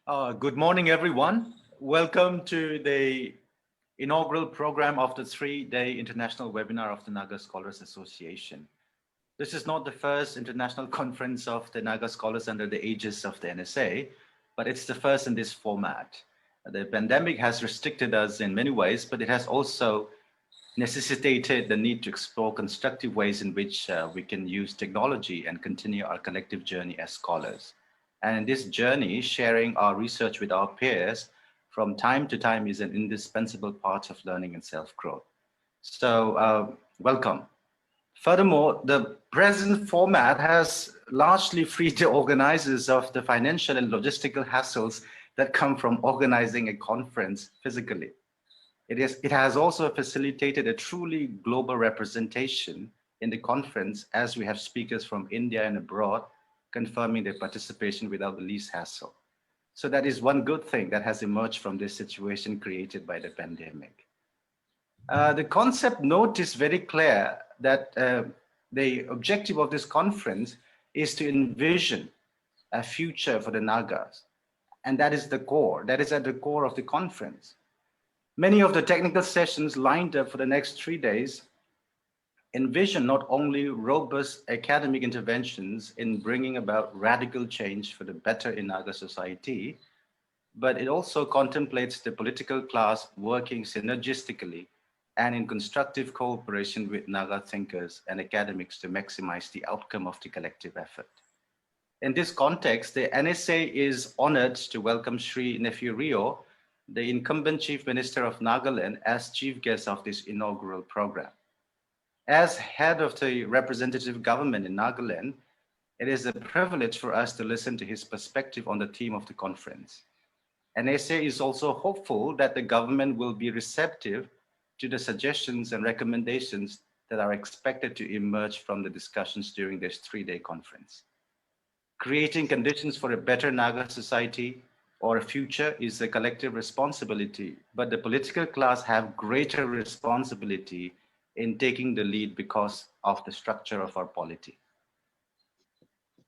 Good morning, everyone. Welcome to the inaugural program of the three-day international webinar of the Naga Scholars Association. This is not the first international conference of the Naga scholars under the aegis of the NSA, but it's the first in this format. The pandemic has restricted us in many ways, but it has also necessitated the need to explore constructive ways in which we can use technology and continue our collective journey as scholars. And in this journey, sharing our research with our peers from time to time is an indispensable part of learning and self-growth. So welcome. Furthermore, the present format has largely freed the organizers of the financial and logistical hassles that come from organizing a conference physically. It has also facilitated a truly global representation in the conference, as we have speakers from India and abroad confirming their participation without the least hassle. So that is one good thing that has emerged from this situation created by the pandemic. The concept note is very clear that the objective of this conference is to envision a future for the Nagas. And that is the core, that is at the core of the conference. Many of the technical sessions lined up for the next 3 days envision not only robust academic interventions in bringing about radical change for the better in Naga society, but it also contemplates the political class working synergistically and in constructive cooperation with Naga thinkers and academics to maximize the outcome of the collective effort. In this context, the NSA is honored to welcome Sri Nephew Rio, the incumbent Chief Minister of Nagaland, as chief guest of this inaugural program. As head of the representative government in Nagaland, it is a privilege for us to listen to his perspective on the theme of the conference. NSA is also hopeful that the government will be receptive to the suggestions and recommendations that are expected to emerge from the discussions during this 3-day conference. Creating conditions for a better Naga society or a future is a collective responsibility, but the political class have greater responsibility in taking the lead because of the structure of our polity.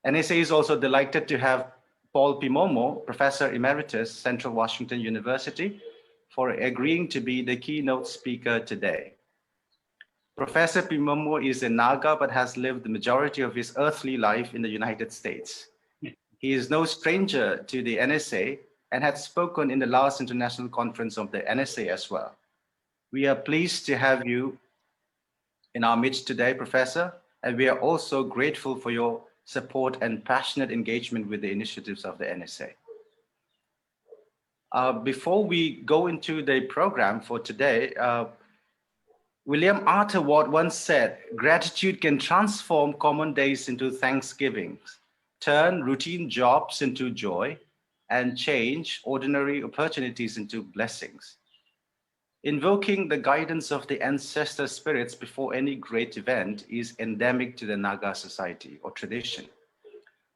NSA is also delighted to have Paul Pimamo, Professor Emeritus, Central Washington University, for agreeing to be the keynote speaker today. Professor Pimamo is a Naga, but has lived the majority of his earthly life in the United States. He is no stranger to the NSA and had spoken in the last international conference of the NSA as well. We are pleased to have you in our midst today, Professor, and we are also grateful for your support and passionate engagement with the initiatives of the NSA. Before we go into the program for today, William Arthur Ward once said, "Gratitude can transform common days into thanksgivings, turn routine jobs into joy, and change ordinary opportunities into blessings." Invoking the guidance of the ancestor spirits before any great event is endemic to the Naga society or tradition.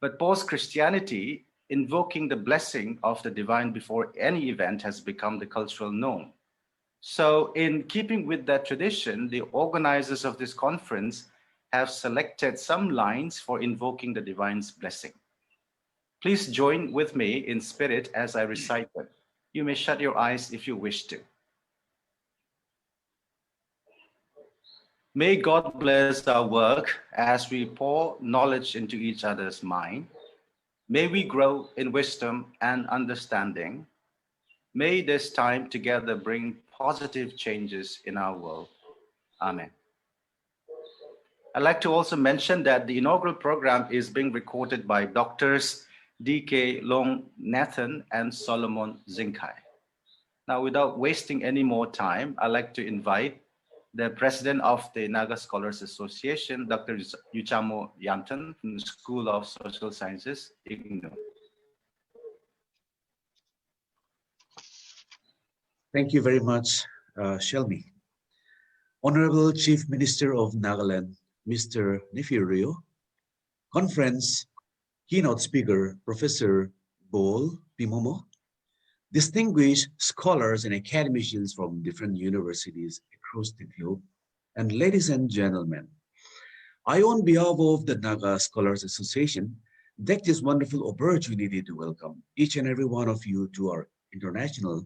But post-Christianity, invoking the blessing of the divine before any event has become the cultural norm. So in keeping with that tradition, the organizers of this conference have selected some lines for invoking the divine's blessing. Please join with me in spirit as I recite them. You may shut your eyes if you wish to. May God bless our work as we pour knowledge into each other's mind. May we grow in wisdom and understanding. May this time together bring positive changes in our world. Amen. I'd like to also mention that the inaugural program is being recorded by Doctors D.K. Long Nathan and Solomon Zinkai. Now, without wasting any more time, I'd like to invite the president of the Naga Scholars Association, Dr. Yuchamo Yantan from the School of Social Sciences, IGNO. Thank you very much, Shelmy. Honorable Chief Minister of Nagaland, Mr. Nephew Rio, Conference Keynote Speaker, Professor Paul Pimamo, distinguished scholars and academicians from different universities across the globe, and ladies and gentlemen, I, on behalf of the Naga Scholars Association, take this wonderful opportunity to welcome each and every one of you to our international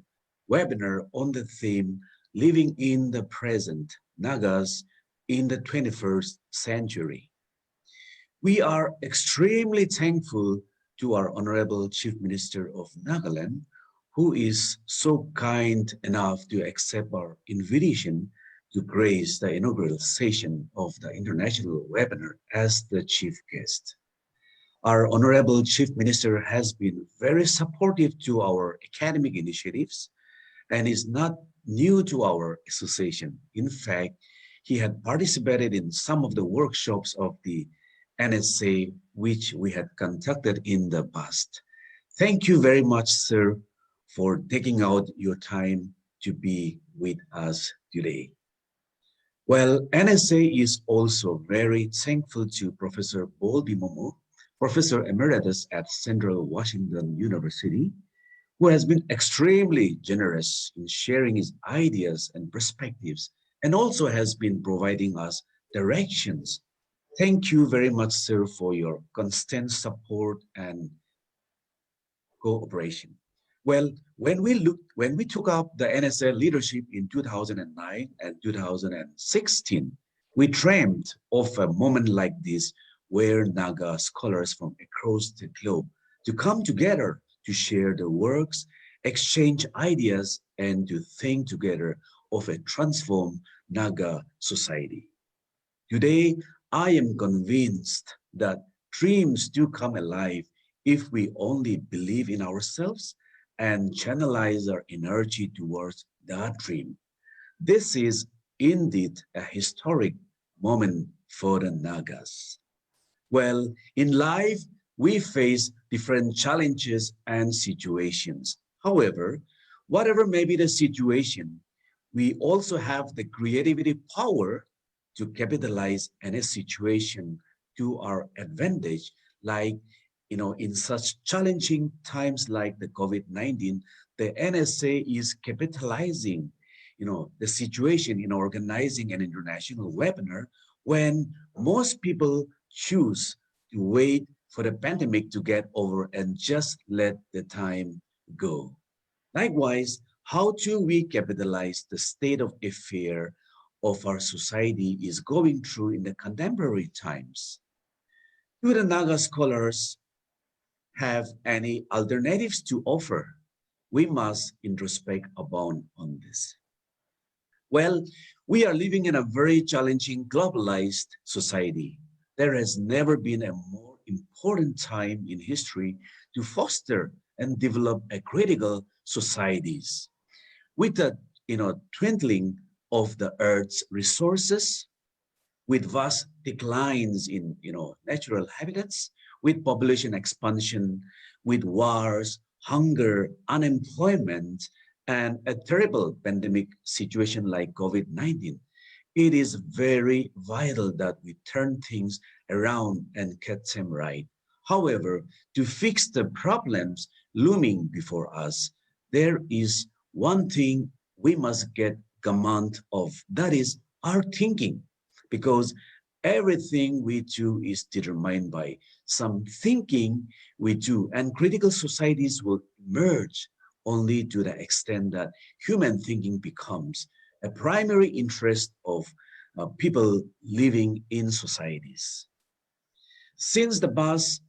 webinar on the theme Living in the Present, Nagas in the 21st Century. We are extremely thankful to our Honorable Chief Minister of Nagaland, who is so kind enough to accept our invitation to grace the inaugural session of the international webinar as the chief guest. Our Honorable Chief Minister has been very supportive to our academic initiatives and is not new to our association. In fact, he had participated in some of the workshops of the NSA, which we had conducted in the past. Thank you very much, sir, for taking out your time to be with us today. Well, NSA is also very thankful to Professor Pimamo, Professor Emeritus at Central Washington University, who has been extremely generous in sharing his ideas and perspectives, and also has been providing us directions. Thank you very much, sir, for your constant support and cooperation. Well, when we took up the NSA leadership in 2009 and 2016, we dreamed of a moment like this where Naga scholars from across the globe to come together to share their works, exchange ideas, and to think together of a transformed Naga society. Today, I am convinced that dreams do come alive if we only believe in ourselves and channelize our energy towards that dream. This is indeed a historic moment for the Nagas. Well, in life, we face different challenges and situations. However, whatever may be the situation, we also have the creativity power to capitalize any situation to our advantage, like, in such challenging times like the COVID-19, the NSA is capitalizing, the situation in organizing an international webinar when most people choose to wait for the pandemic to get over and just let the time go. Likewise, how do we capitalize the state of affair of our society is going through in the contemporary times? Do the Naga scholars have any alternatives to offer? We must introspect abound on this. Well, we are living in a very challenging globalized society. There has never been a more important time in history to foster and develop a critical societies. With the dwindling of the Earth's resources, with vast declines in natural habitats, with population expansion, with wars, hunger, unemployment, and a terrible pandemic situation like COVID-19, it is very vital that we turn things around and get them right. However, to fix the problems looming before us, there is one thing we must get command of, that is our thinking, because everything we do is determined by some thinking we do, and critical societies will emerge only to the extent that human thinking becomes a primary interest of people living in societies. Since the past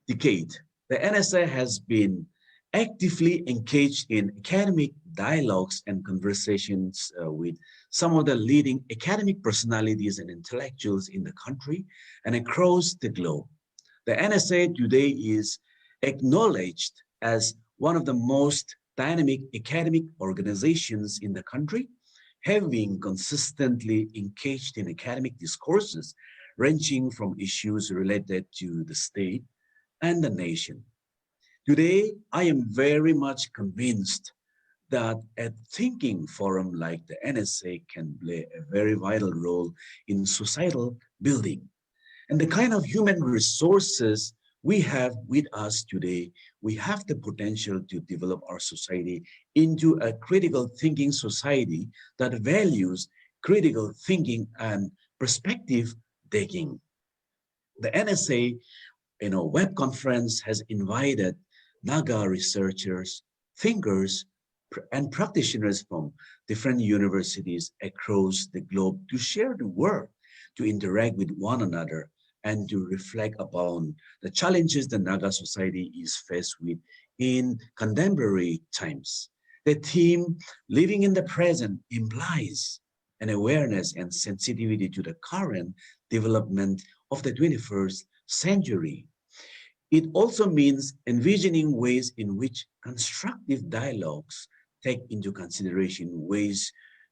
decade, the NSA has been actively engaged in academic dialogues and conversations with some of the leading academic personalities and intellectuals in the country and across the globe. The NSA today is acknowledged as one of the most dynamic academic organizations in the country, having consistently engaged in academic discourses ranging from issues related to the state and the nation. Today, I am very much convinced that a thinking forum like the NSA can play a very vital role in societal building. And the kind of human resources we have with us today, we have the potential to develop our society into a critical thinking society that values critical thinking and perspective taking. The NSA web conference has invited Naga researchers, thinkers, and practitioners from different universities across the globe to share the work, to interact with one another, and to reflect upon the challenges the Naga society is faced with in contemporary times. The theme, Living in the Present, implies an awareness and sensitivity to the current development of the 21st century. It also means envisioning ways in which constructive dialogues take into consideration ways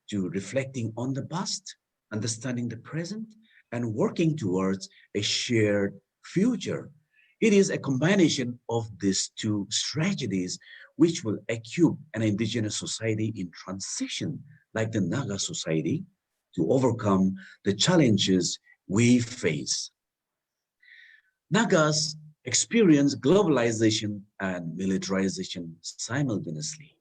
to reflecting on the past, understanding the present, and working towards a shared future. It is a combination of these two strategies which will equip an indigenous society in transition, like the Naga society, to overcome the challenges we face. Nagas experience globalization and militarization simultaneously.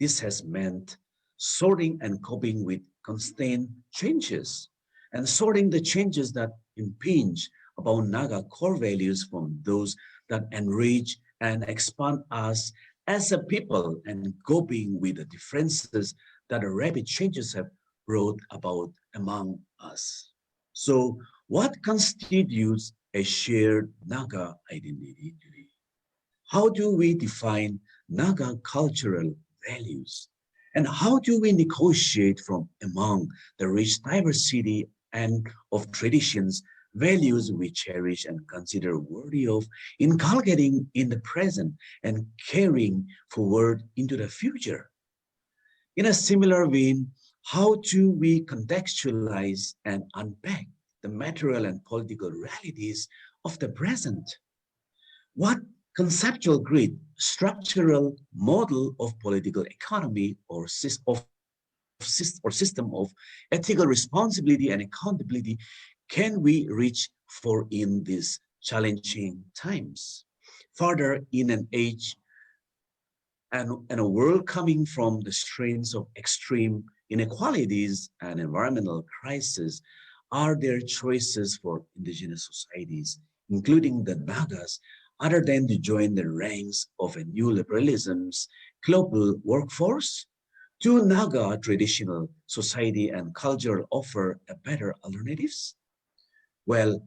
This has meant sorting and coping with constant changes and sorting the changes that impinge upon Naga core values from those that enrich and expand us as a people and coping with the differences that the rapid changes have brought about among us. So, what constitutes a shared Naga identity today? How do we define Naga cultural values? And how do we negotiate from among the rich diversity and of traditions, values we cherish and consider worthy of inculcating in the present and carrying forward into the future? In a similar vein, how do we contextualize and unpack the material and political realities of the present? What conceptual grid, structural model of political economy or system of ethical responsibility and accountability can we reach for in these challenging times? Further, in an age and a world coming from the strains of extreme inequalities and environmental crisis, are there choices for indigenous societies, including the Nagas, other than to join the ranks of a new liberalism's global workforce? Do Naga traditional society and culture offer a better alternatives? Well,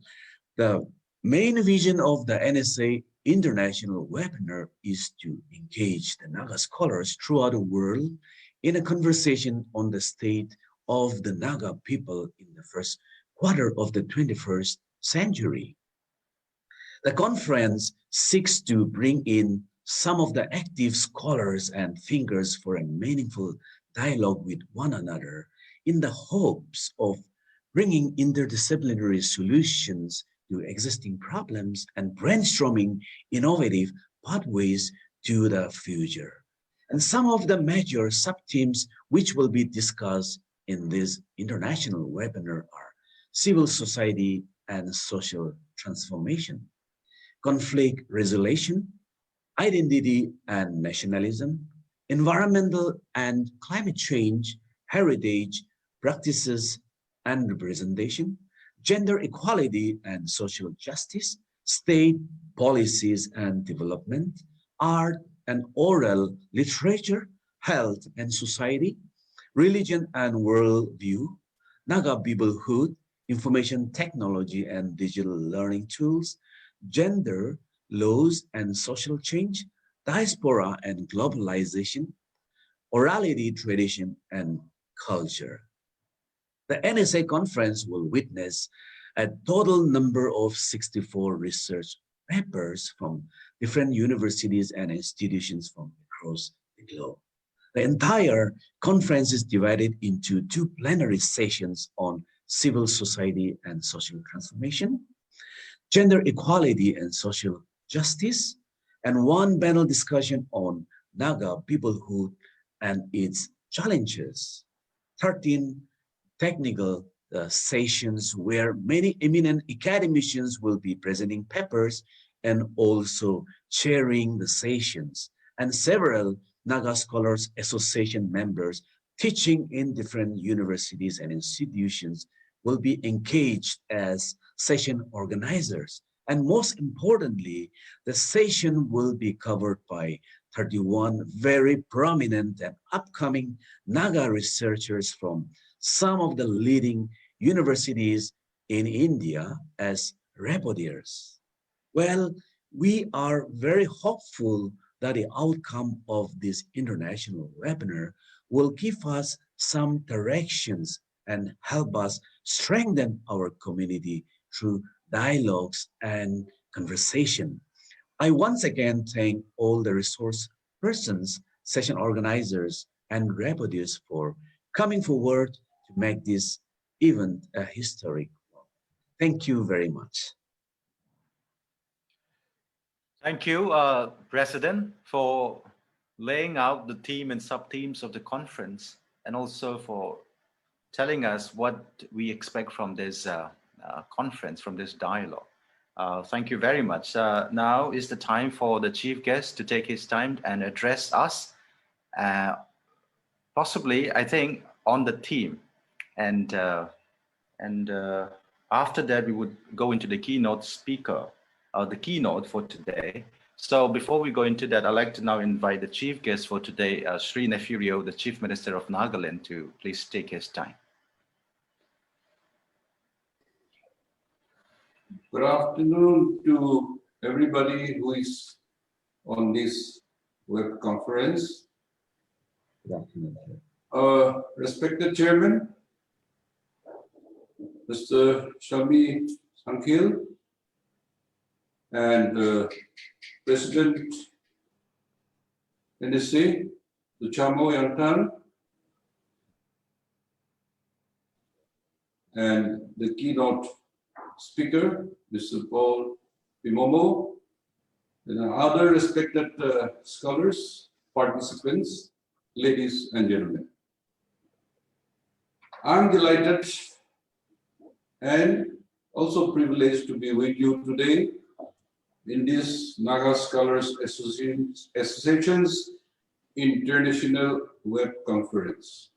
the main vision of the NSA International Webinar is to engage the Naga scholars throughout the world in a conversation on the state of the Naga people in the first quarter of the 21st century. The conference seeks to bring in some of the active scholars and thinkers for a meaningful dialogue with one another in the hopes of bringing interdisciplinary solutions to existing problems and brainstorming innovative pathways to the future. And some of the major sub-themes which will be discussed in this international webinar are civil society and social transformation, conflict resolution, identity and nationalism, environmental and climate change, heritage, practices and representation, gender equality and social justice, state policies and development, art and oral literature, health and society, religion and worldview, Naga peoplehood, information technology and digital learning tools, gender, laws and social change, diaspora and globalization, orality, tradition, and culture. The NSA conference will witness a total number of 64 research papers from different universities and institutions from across the globe. The entire conference is divided into two plenary sessions on civil society and social transformation, gender equality and social justice, and one panel discussion on Naga peoplehood and its challenges. 13 technical sessions where many eminent academicians will be presenting papers and also chairing the sessions, and several Naga Scholars Association members teaching in different universities and institutions will be engaged as session organizers And most importantly, the session will be covered by 31 very prominent and upcoming Naga researchers from some of the leading universities in India as rapporteurs. Well, we are very hopeful that the outcome of this international webinar will give us some directions and help us strengthen our community through dialogues and conversation. I once again thank all the resource persons, session organizers, and rapporteurs for coming forward to make this event a historic one. Thank you very much. Thank you, President, for laying out the theme and sub-themes of the conference, and also for telling us what we expect from this conference, from this dialogue. Thank you very much. Now is the time for the chief guest to take his time and address us, possibly, I think, on the theme. And after that, we would go into the keynote speaker, the keynote for today. So before we go into that, I'd like to now invite the chief guest for today, Sri Nefirio, the Chief Minister of Nagaland, to please take his time. Good afternoon to everybody who is on this web conference. Good afternoon. Respected Chairman, Mr. Shami Sankil, and President NSA, Luchamo Yantan, and the keynote speaker, Mr. Paul Pimamo, and other respected scholars, participants, ladies and gentlemen. I'm delighted and also privileged to be with you today in this Naga Scholars Association's International Web Conference,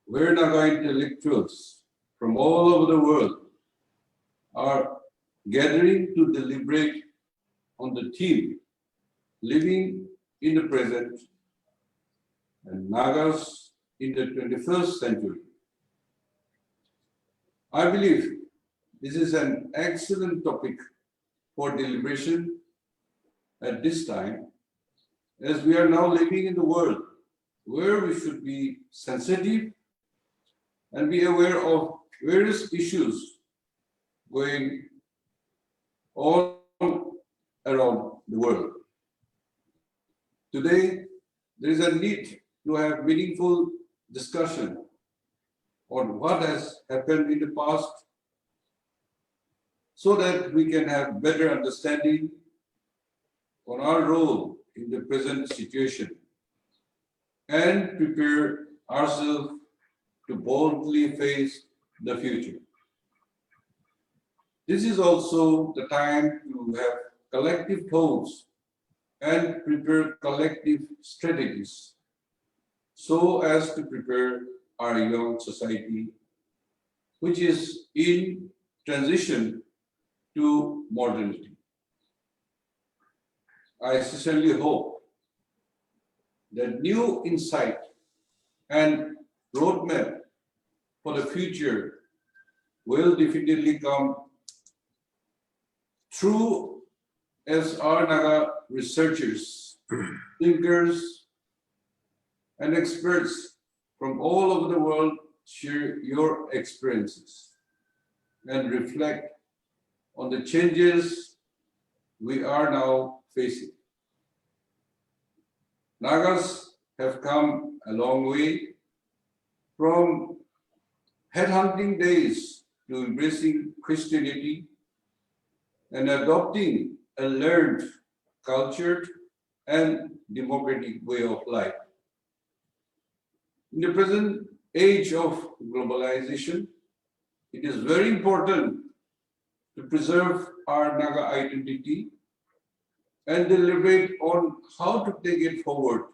where Naga intellectuals from all over the world are gathering to deliberate on the theme, living in the present and Nagas in the 21st century. I believe this is an excellent topic for deliberation at this time, as we are now living in the world where we should be sensitive and be aware of various issues going on around the world. Today, there is a need to have meaningful discussion on what has happened in the past, so that we can have better understanding on our role in the present situation and prepare ourselves to boldly face the future. This is also the time to have collective thoughts and prepare collective strategies so as to prepare our young society, which is in transition to modernity. I sincerely hope that new insight and roadmap for the future will definitely come through as our Naga researchers, thinkers, and experts from all over the world share your experiences and reflect on the changes we are now facing. Nagas have come a long way from headhunting days to embracing Christianity and adopting a learned, cultured, and democratic way of life. In the present age of globalization, it is very important to preserve our Naga identity and deliberate on how to take it forward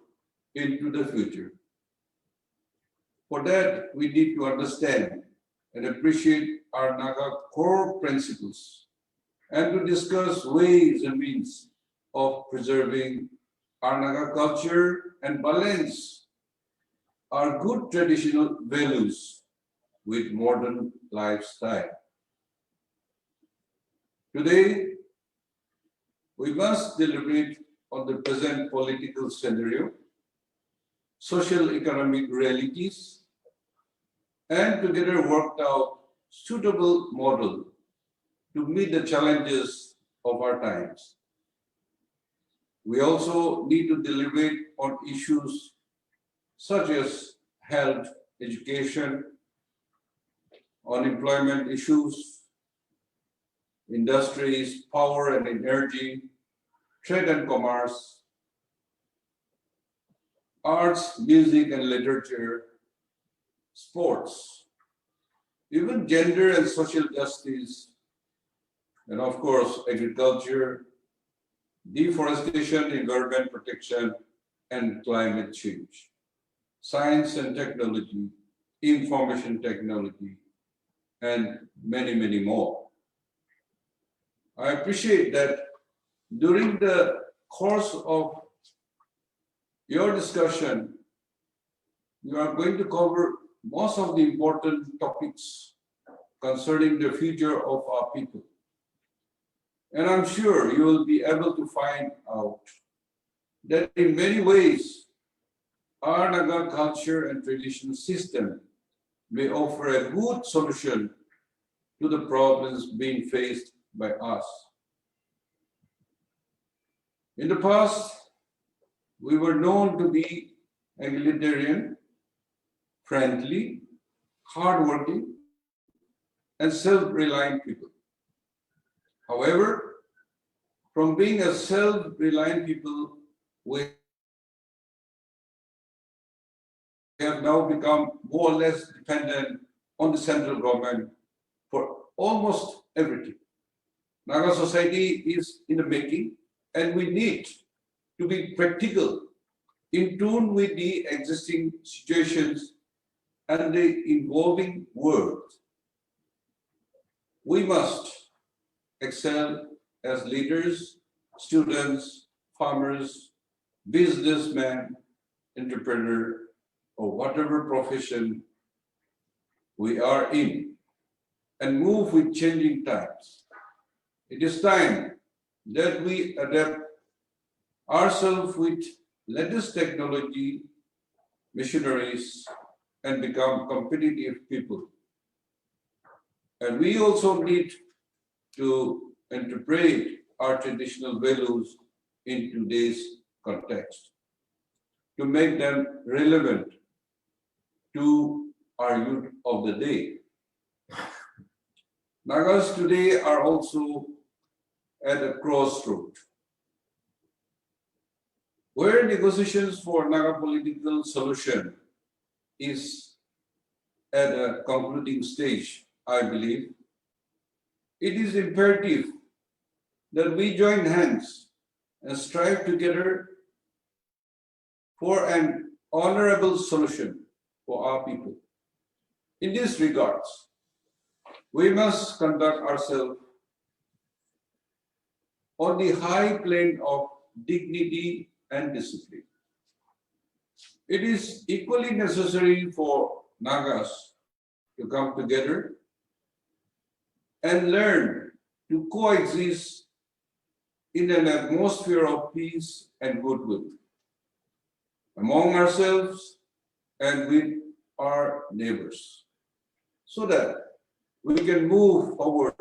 into the future. For that, we need to understand and appreciate our Naga core principles and to discuss ways and means of preserving our Naga culture and balance our good traditional values with modern lifestyle. Today, we must deliberate on the present political scenario, social economic realities, and together work out suitable model to meet the challenges of our times. We also need to deliberate on issues such as health, education, unemployment issues, industries, power and energy, trade and commerce, arts, music and literature, sports, even gender and social justice, and of course, agriculture, deforestation, environment protection, and climate change, science and technology, information technology, and many, many more. I appreciate that during the course of your discussion, you are going to cover most of the important topics concerning the future of our people. And I'm sure you will be able to find out that in many ways, our Naga culture and tradition system may offer a good solution to the problems being faced by us. In the past, we were known to be egalitarian, friendly, hardworking, and self-reliant people. However, from being a self-reliant people, we have now become more or less dependent on the central government for almost everything. Naga society is in the making, and we need to be practical, in tune with the existing situations and the evolving world. We must excel as leaders, students, farmers, businessmen, entrepreneur, or whatever profession we are in, and move with changing times. It is time that we adapt ourselves with latest technology, machineries, and become competitive people. And we also need to interpret our traditional values in today's context to make them relevant to our youth of the day. Nagas today are also at a crossroad, where negotiations for Naga political solution is at a concluding stage, I believe. It is imperative that we join hands and strive together for an honorable solution for our people. In this regards, we must conduct ourselves on the high plane of dignity and discipline. It is equally necessary for Nagas to come together and learn to coexist in an atmosphere of peace and goodwill among ourselves and with our neighbors, so that we can move forward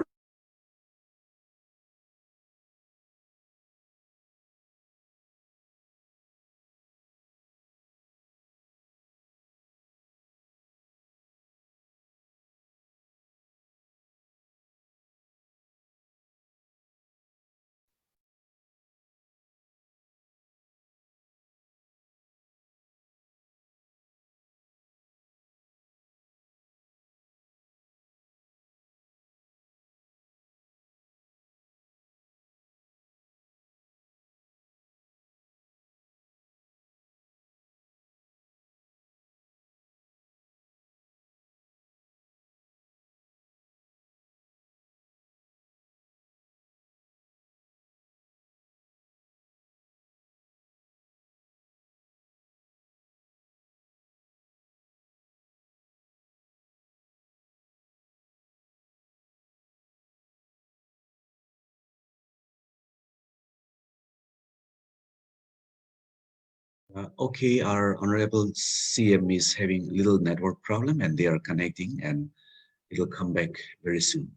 Okay, our Honorable CM is having a little network problem and they are connecting and it'll come back very soon.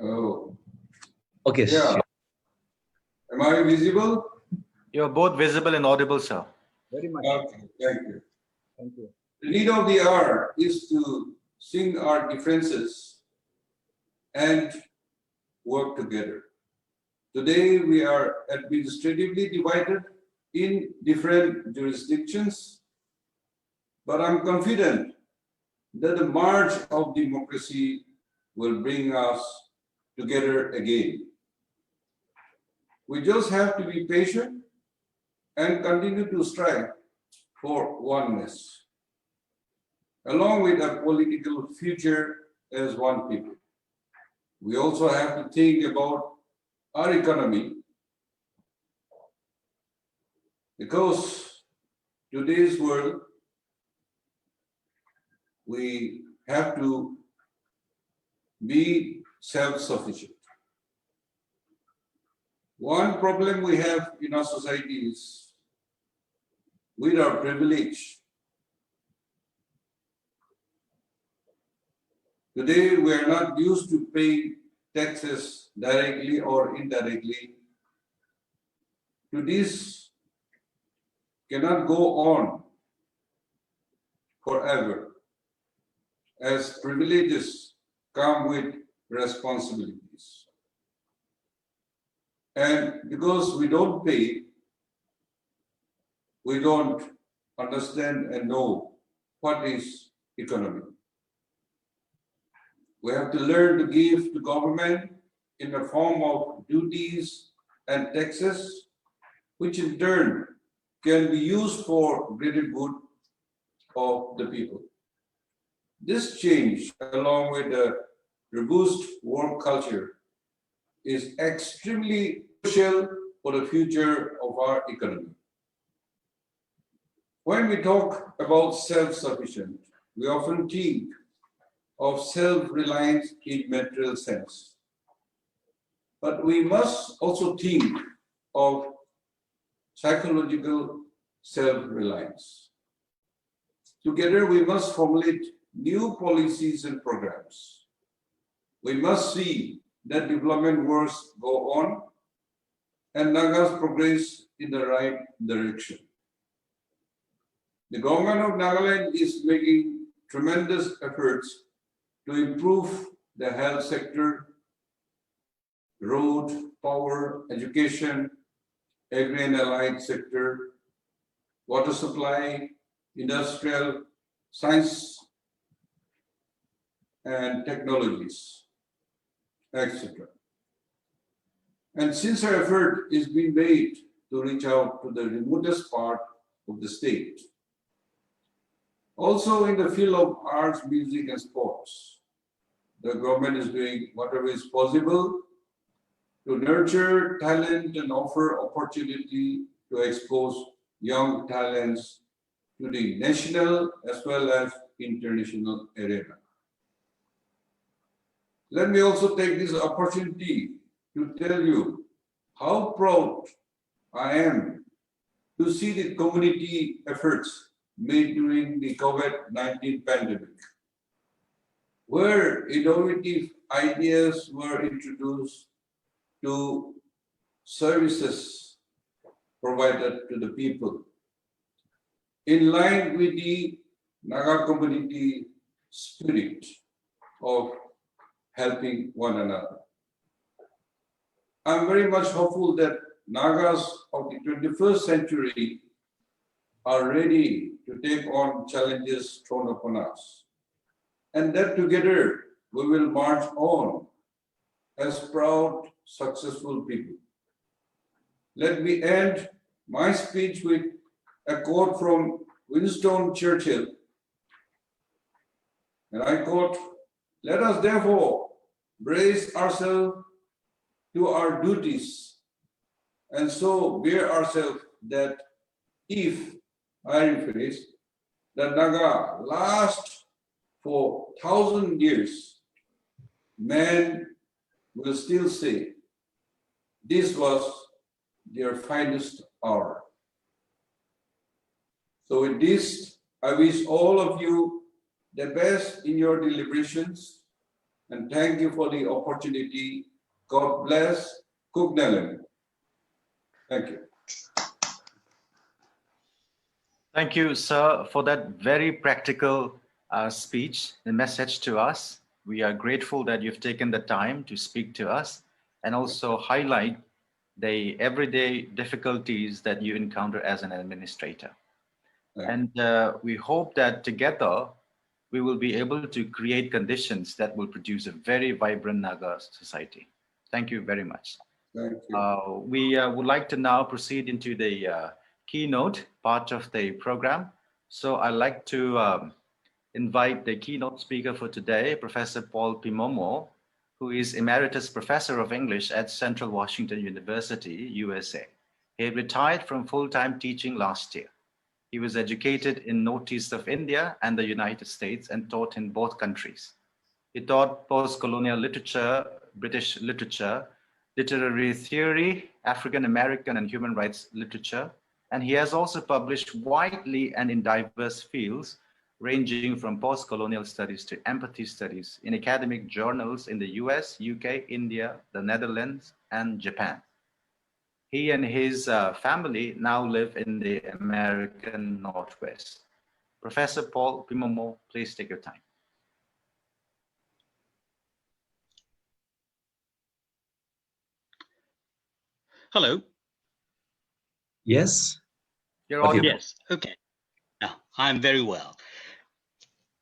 Oh, Okay, yeah. Am I visible? You're both visible and audible, sir. very much. Okay, thank you. Thank you. The need of the hour is to sing our differences and work together. Today, we are administratively divided in different jurisdictions, but I'm confident that the march of democracy will bring us together again. We just have to be patient and continue to strive for oneness, along with a political future as one people. We also have to think about our economy, because today's world, we have to be self-sufficient. One problem we have in our society is with our privilege. Today, we are not used to paying taxes directly or indirectly. To this cannot go on forever, as privileges come with responsibilities. And because we don't pay, we don't understand and know what is economy. We have to learn to give to government in the form of duties and taxes, which in turn can be used for greater good of the people. This change, along with the robust work culture, is extremely crucial for the future of our economy. When we talk about self-sufficient, we often think of self-reliance in material sense. But we must also think of psychological self-reliance. Together, we must formulate new policies and programs. We must see that development works go on and Nagas progress in the right direction. The government of Nagaland is making tremendous efforts to improve the health sector, road, power, education, agri and allied sector, water supply, industrial, science and technologies, etc. And since our effort is being made to reach out to the remotest part of the state, also in the field of arts, music, and sports, the government is doing whatever is possible to nurture talent and offer opportunity to expose young talents to the national as well as international arena. Let me also take this opportunity to tell you how proud I am to see the community efforts made during the COVID-19 pandemic, where innovative ideas were introduced to services provided to the people, in line with the Naga community spirit of helping one another. I'm very much hopeful that Nagas of the 21st century are ready to take on challenges thrown upon us, and that together we will march on as proud, successful people. Let me end my speech with a quote from Winston Churchill, and I quote, "Let us therefore brace ourselves to our duties and so bear ourselves that if, I rephrase, the Naga lasts for 1,000 years, man will still say, this was their finest hour." So with this, I wish all of you the best in your deliberations, and thank you for the opportunity. God bless Kugnaland. Thank you. Thank you, sir, for that very practical speech and message to us. We are grateful that you've taken the time to speak to us and also highlight the everyday difficulties that you encounter as an administrator. And we hope that together we will be able to create conditions that will produce a very vibrant Naga society. Thank you very much. Thank you. We would like to now proceed into the keynote part of the program. So I'd like to invite the keynote speaker for today, Professor Paul Pimamo, who is Emeritus Professor of English at Central Washington University, USA. He retired from full-time teaching last year. He was educated in Northeast of India and the United States and taught in both countries. He taught post-colonial literature, British literature, literary theory, African American and human rights literature, and he has also published widely and in diverse fields, ranging from post-colonial studies to empathy studies in academic journals in the US, UK, India, the Netherlands, and Japan. He and his family now live in the American Northwest. Professor Paul Pimamo, please take your time. Hello. Yes. You're audible. Yes. Okay. Now, I'm very well.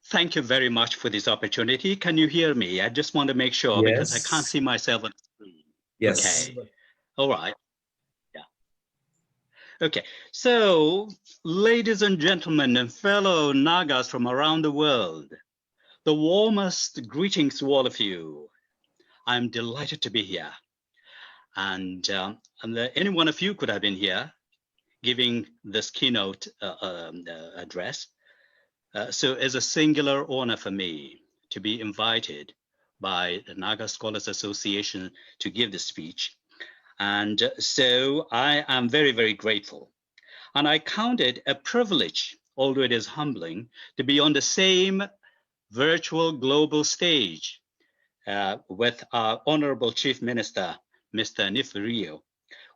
Thank you very much for this opportunity. Can you hear me? I just want to make sure because I can't see myself on the screen. Yes. Okay. All right. Yeah. Okay. So, ladies and gentlemen and fellow Nagas from around the world, the warmest greetings to all of you. I'm delighted to be here. And any one of you could have been here giving this keynote address. So it's a singular honor for me to be invited by the Naga Scholars Association to give this speech. And so I am very, very grateful. And I count it a privilege, although it is humbling, to be on the same virtual global stage with our Honorable Chief Minister, Mr. Nefirio,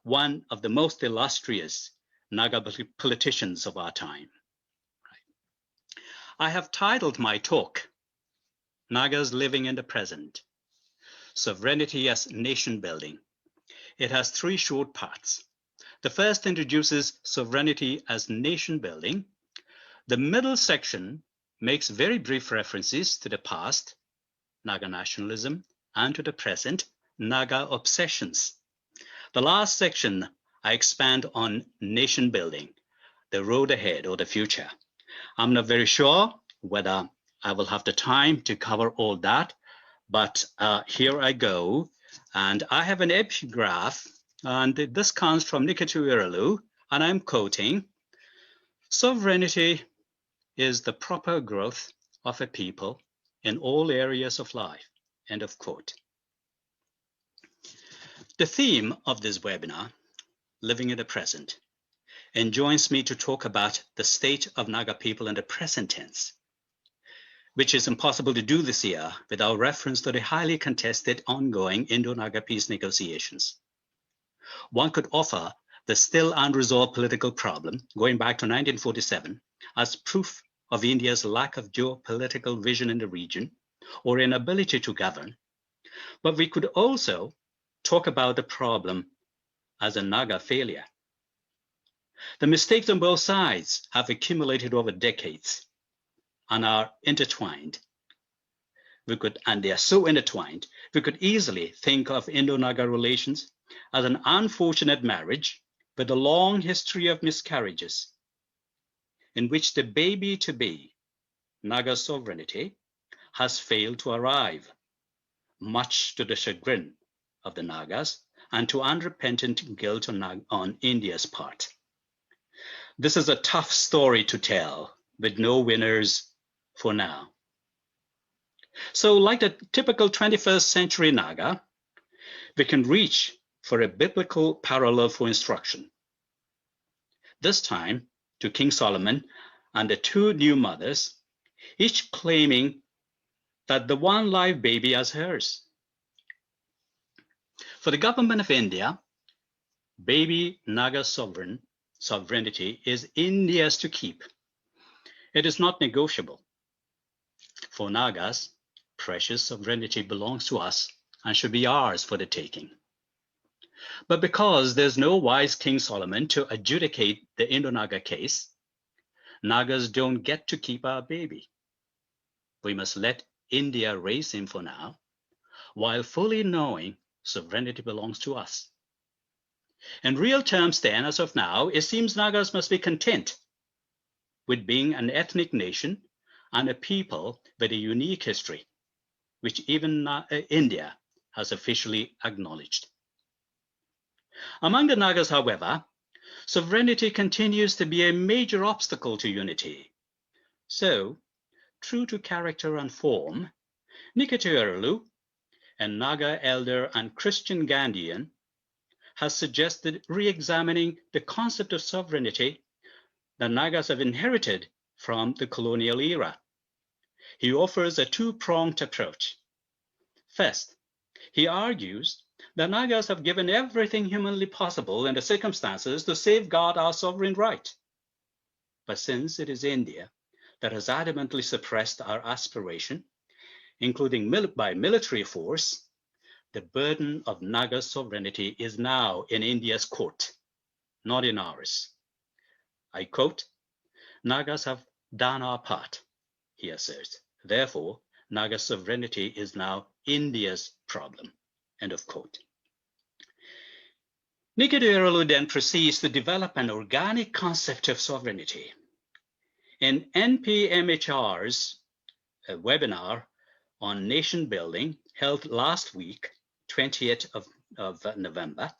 one of the most illustrious Naga politicians of our time. I have titled my talk, Nagas Living in the Present, Sovereignty as Nation Building. It has three short parts. The first introduces sovereignty as nation building. The middle section makes very brief references to the past, Naga nationalism, and to the present, Naga obsessions. The last section, I expand on nation building, the road ahead or the future. I'm not very sure whether I will have the time to cover all that, but here I go. And I have an epigraph, and this comes from Nikitu Iralu, and I'm quoting, "Sovereignty is the proper growth of a people in all areas of life," end of quote. The theme of this webinar, Living in the Present, enjoins me to talk about the state of Naga people in the present tense, which is impossible to do this year without reference to the highly contested ongoing Indo-Naga peace negotiations. One could offer the still unresolved political problem going back to 1947 as proof of India's lack of geopolitical vision in the region or inability to govern, but we could also talk about the problem as a Naga failure. The mistakes on both sides have accumulated over decades and are intertwined. And they are so intertwined, we could easily think of Indo-Naga relations as an unfortunate marriage with a long history of miscarriages, in which the baby-to-be, Naga sovereignty, has failed to arrive, much to the chagrin of the Nagas and to unrepentant guilt on India's part. This is a tough story to tell, with no winners for now. So, like the typical 21st century Naga, we can reach for a biblical parallel for instruction. This time to King Solomon and the two new mothers, each claiming that the one live baby as hers. For the government of India, baby Naga sovereignty is India's to keep. It is not negotiable. For Nagas, precious sovereignty belongs to us and should be ours for the taking. But because there's no wise King Solomon to adjudicate the Indo-Naga case, Nagas don't get to keep our baby. We must let India raise him for now, while fully knowing sovereignty belongs to us. In real terms then, as of now, it seems Nagas must be content with being an ethnic nation and a people with a unique history, which even India has officially acknowledged. Among the Nagas, however, sovereignty continues to be a major obstacle to unity. So, true to character and form, Nikitiorolu, a Naga elder and Christian Gandhian, has suggested re-examining the concept of sovereignty that Nagas have inherited from the colonial era. He offers a two-pronged approach. First, he argues that Nagas have given everything humanly possible in the circumstances to safeguard our sovereign right. But since it is India that has adamantly suppressed our aspiration, including by military force, the burden of Naga sovereignty is now in India's court, not in ours. I quote, "Nagas have done our part," he asserts. Therefore, Naga sovereignty is now India's problem. End of quote. Nikitiorolu then proceeds to develop an organic concept of sovereignty. In NPMHR's webinar on nation building held last week, 20th of November,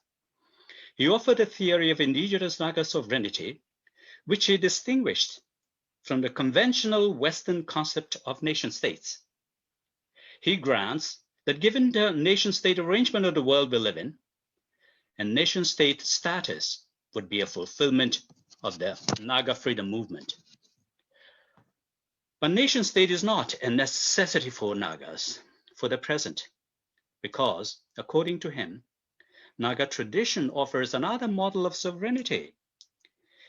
he offered a theory of indigenous Naga sovereignty, which he distinguished from the conventional Western concept of nation states. He grants that given the nation-state arrangement of the world we live in, a nation-state status would be a fulfillment of the Naga freedom movement. But nation-state is not a necessity for Nagas for the present, because, according to him, Naga tradition offers another model of sovereignty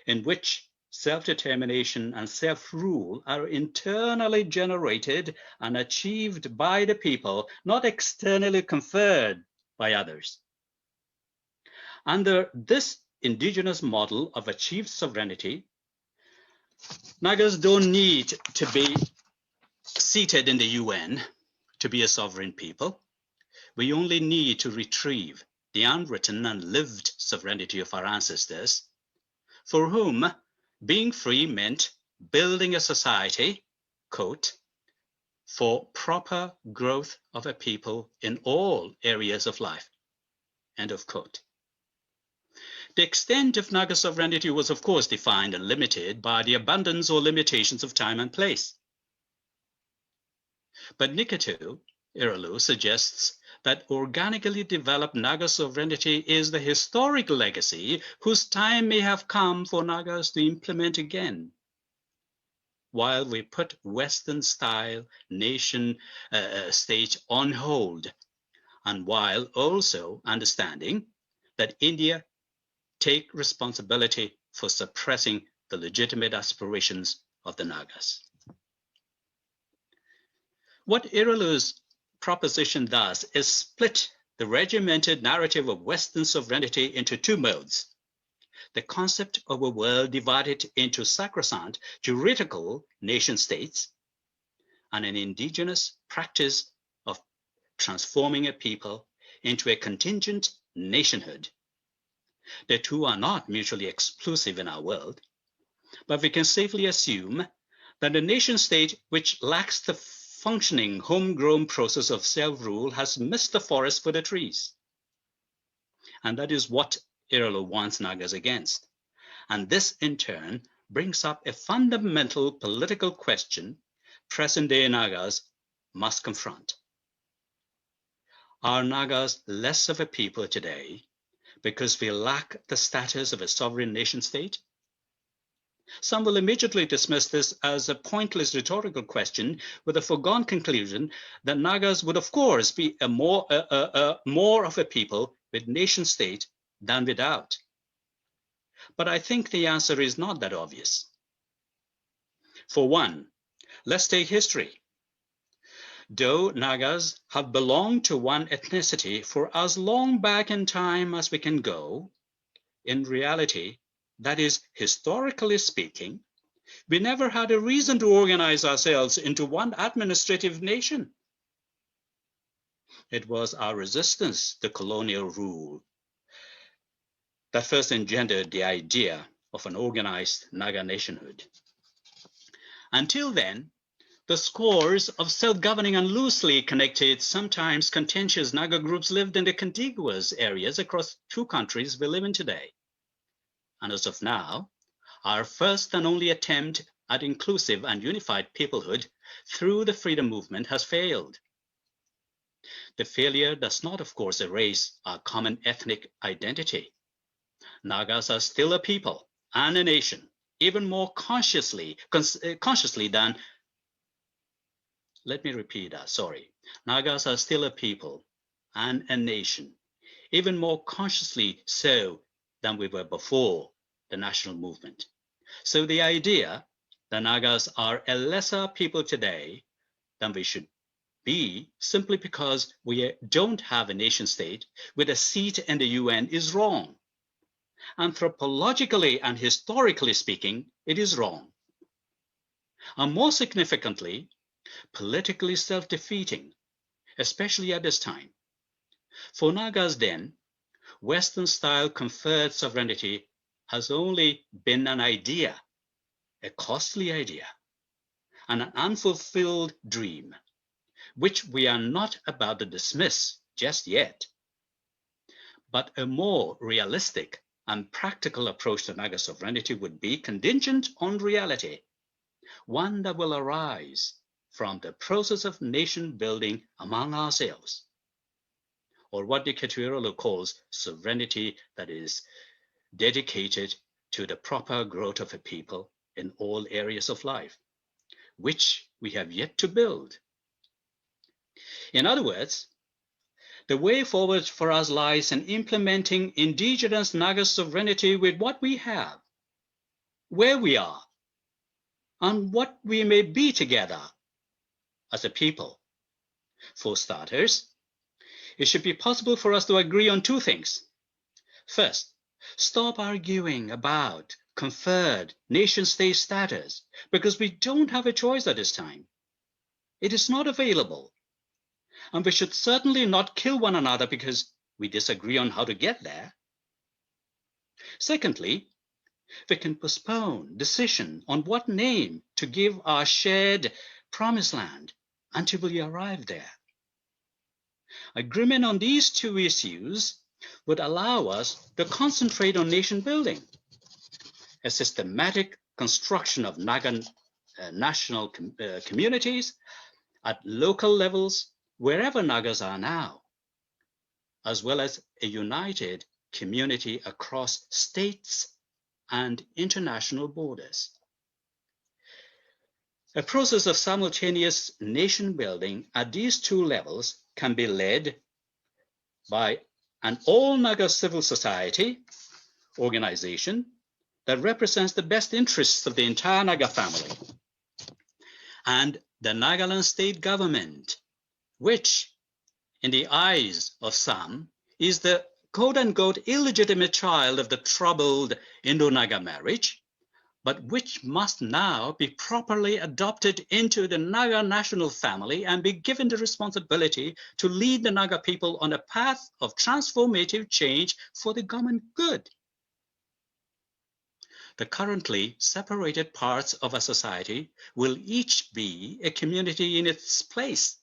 in which self-determination and self-rule are internally generated and achieved by the people, not externally conferred by others. Under this indigenous model of achieved sovereignty, Nagas don't need to be seated in the UN to be a sovereign people. We only need to retrieve the unwritten and lived sovereignty of our ancestors, for whom being free meant building a society, quote, for proper growth of a people in all areas of life, end of quote. The extent of Naga sovereignty was, of course, defined and limited by the abundance or limitations of time and place. But Nikitiorolu suggests that organically developed Naga sovereignty is the historic legacy whose time may have come for Nagas to implement again, while we put Western-style nation state on hold, and while also understanding that India take responsibility for suppressing the legitimate aspirations of the Nagas. What Irolu's proposition does is split the regimented narrative of Western sovereignty into two modes: the concept of a world divided into sacrosanct juridical nation states and an indigenous practice of transforming a people into a contingent nationhood. The two are not mutually exclusive in our world, but we can safely assume that the nation state which lacks the functioning homegrown process of self-rule has missed the forest for the trees. And that is what Irolo warns Nagas against. And this in turn brings up a fundamental political question present-day Nagas must confront. Are Nagas less of a people today because we lack the status of a sovereign nation state? Some will immediately dismiss this as a pointless rhetorical question with a foregone conclusion that Nagas would of course be more of a people with nation state than without. But I think the answer is not that obvious. For one, let's take history. Though Nagas have belonged to one ethnicity for as long back in time as we can go, in reality, that is, historically speaking, we never had a reason to organize ourselves into one administrative nation. It was our resistance to colonial rule that first engendered the idea of an organized Naga nationhood. Until then, the scores of self-governing and loosely connected, sometimes contentious Naga groups lived in the contiguous areas across two countries we live in today. And as of now, our first and only attempt at inclusive and unified peoplehood through the freedom movement has failed. The failure does not, of course, erase our common ethnic identity. Nagas are still a people and a nation, even more consciously than, let me repeat that, sorry. Nagas are still a people and a nation, even more consciously so than we were before the national movement. So the idea that Nagas are a lesser people today than we should be simply because we don't have a nation state with a seat in the UN is wrong. Anthropologically and historically speaking, it is wrong. And more significantly, politically self-defeating, especially at this time. For Nagas then, Western-style conferred sovereignty has only been an idea, a costly idea, and an unfulfilled dream, which we are not about to dismiss just yet. But a more realistic and practical approach to Naga sovereignty would be contingent on reality, one that will arise from the process of nation building among ourselves, or what the Ketuirolo calls sovereignty that is dedicated to the proper growth of a people in all areas of life, which we have yet to build. In other words, the way forward for us lies in implementing indigenous Naga sovereignty with what we have, where we are, and what we may be together as a people. For starters, it should be possible for us to agree on two things. First, stop arguing about conferred nation-state status because we don't have a choice at this time. It is not available. And we should certainly not kill one another because we disagree on how to get there. Secondly, we can postpone decision on what name to give our shared promised land until we arrive there. Agreement on these two issues would allow us to concentrate on nation building, a systematic construction of Naga national communities at local levels wherever Nagas are now, as well as a united community across states and international borders. A process of simultaneous nation building at these two levels can be led by an all-Naga civil society organization that represents the best interests of the entire Naga family, and the Nagaland state government, which, in the eyes of some, is the quote-unquote illegitimate child of the troubled Indo-Naga marriage, but which must now be properly adopted into the Naga national family and be given the responsibility to lead the Naga people on a path of transformative change for the common good. The currently separated parts of a society will each be a community in its place,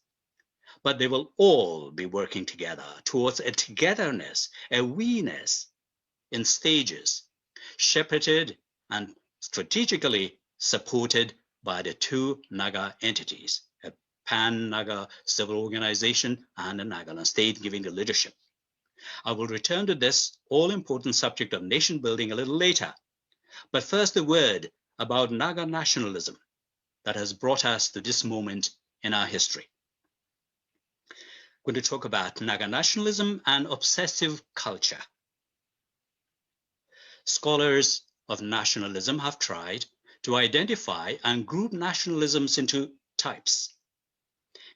but they will all be working together towards a togetherness, a we-ness in stages, shepherded and strategically supported by the two Naga entities, a pan-Naga civil organization and a Nagaland state giving the leadership. I will return to this all-important subject of nation building a little later. But first, a word about Naga nationalism that has brought us to this moment in our history. I'm going to talk about Naga nationalism and obsessive culture. Scholars of nationalism have tried to identify and group nationalisms into types.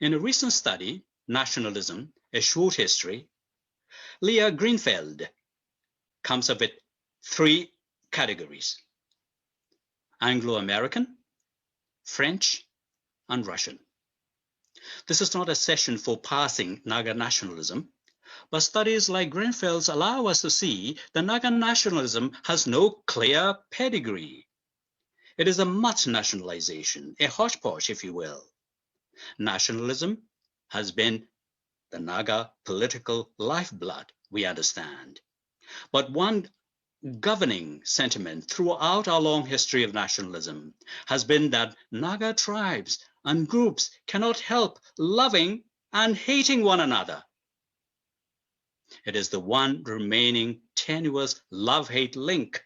In a recent study, Nationalism, A Short History, Leah Greenfeld comes up with 3 categories: Anglo-American, French, and Russian. This is not a session for parsing Naga nationalism, but studies like Greenfeld's allow us to see that Naga nationalism has no clear pedigree. It is a mutt nationalization, a hodgepodge, if you will. Nationalism has been the Naga political lifeblood, we understand. But one governing sentiment throughout our long history of nationalism has been that Naga tribes and groups cannot help loving and hating one another. It is the one remaining tenuous love-hate link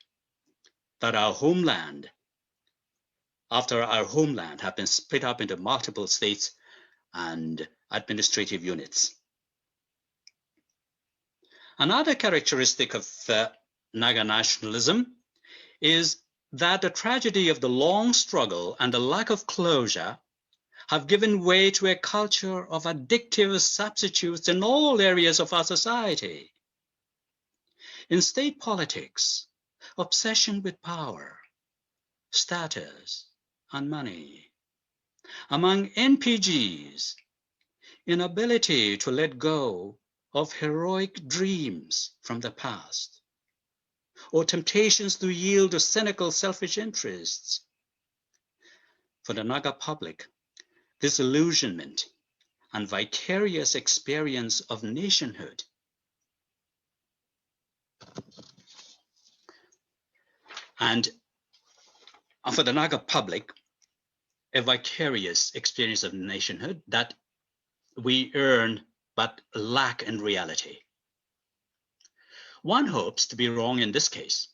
that our homeland, after our homeland have been split up into multiple states and administrative units. Another characteristic of Naga nationalism is that the tragedy of the long struggle and the lack of closure have given way to a culture of addictive substitutes in all areas of our society. In state politics, obsession with power, status, and money. Among NPGs, inability to let go of heroic dreams from the past, or temptations to yield to cynical selfish interests. For the Naga public, disillusionment and vicarious experience of nationhood and for the Naga public, a vicarious experience of nationhood that we earn but lack in reality. One hopes to be wrong in this case,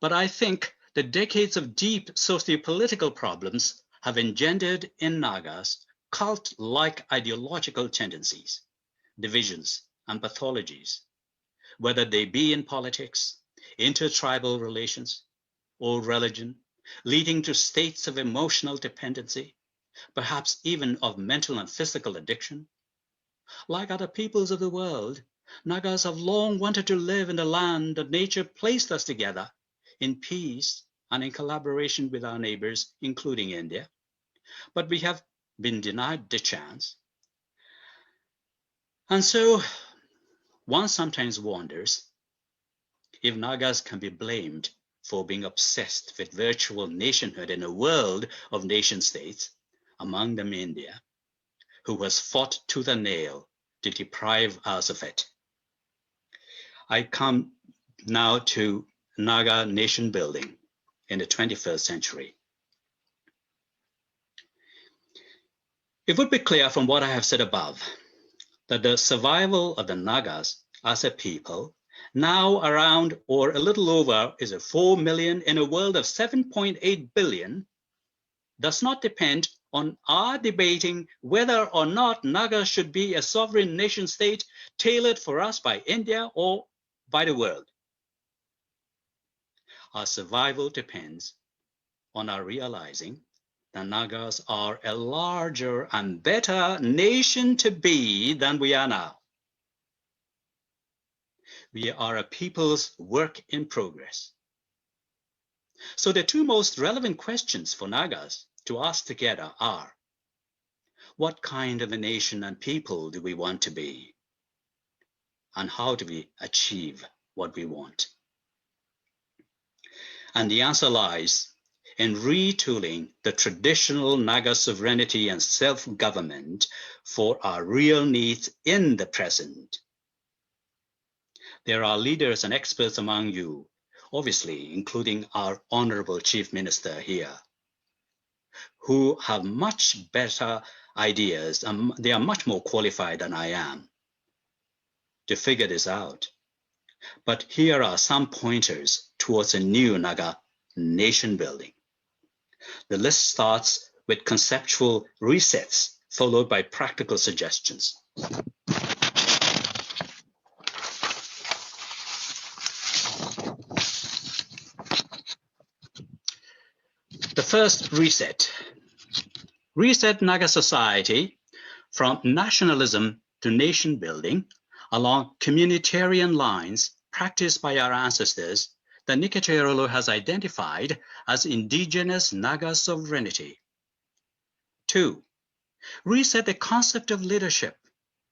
but I think the decades of deep socio-political problems have engendered in Nagas cult-like ideological tendencies, divisions, and pathologies, whether they be in politics, intertribal relations, or religion, leading to states of emotional dependency, perhaps even of mental and physical addiction. Like other peoples of the world, Nagas have long wanted to live in the land that nature placed us together in peace and in collaboration with our neighbors, including India. But we have been denied the chance. And so one sometimes wonders if Nagas can be blamed for being obsessed with virtual nationhood in a world of nation states, among them India, who has fought tooth and nail to deprive us of it. I come now to Naga nation building in the 21st century. It would be clear from what I have said above that the survival of the Nagas as a people, now around or a little over is a 4 million in a world of 7.8 billion, does not depend on our debating whether or not Naga should be a sovereign nation state tailored for us by India or by the world. Our survival depends on our realizing that Nagas are a larger and better nation to be than we are now. We are a people's work in progress. So the two most relevant questions for Nagas to ask together are, what kind of a nation and people do we want to be? And how do we achieve what we want? And the answer lies in retooling the traditional Naga sovereignty and self-government for our real needs in the present. There are leaders and experts among you, obviously, including our Honorable Chief Minister here, who have much better ideas, and they are much more qualified than I am to figure this out. But here are some pointers towards a new Naga nation building. The list starts with conceptual resets, followed by practical suggestions. The first reset. Reset Naga society from nationalism to nation building along communitarian lines practiced by our ancestors that Nikachirolo has identified as indigenous Naga sovereignty. 2. Reset the concept of leadership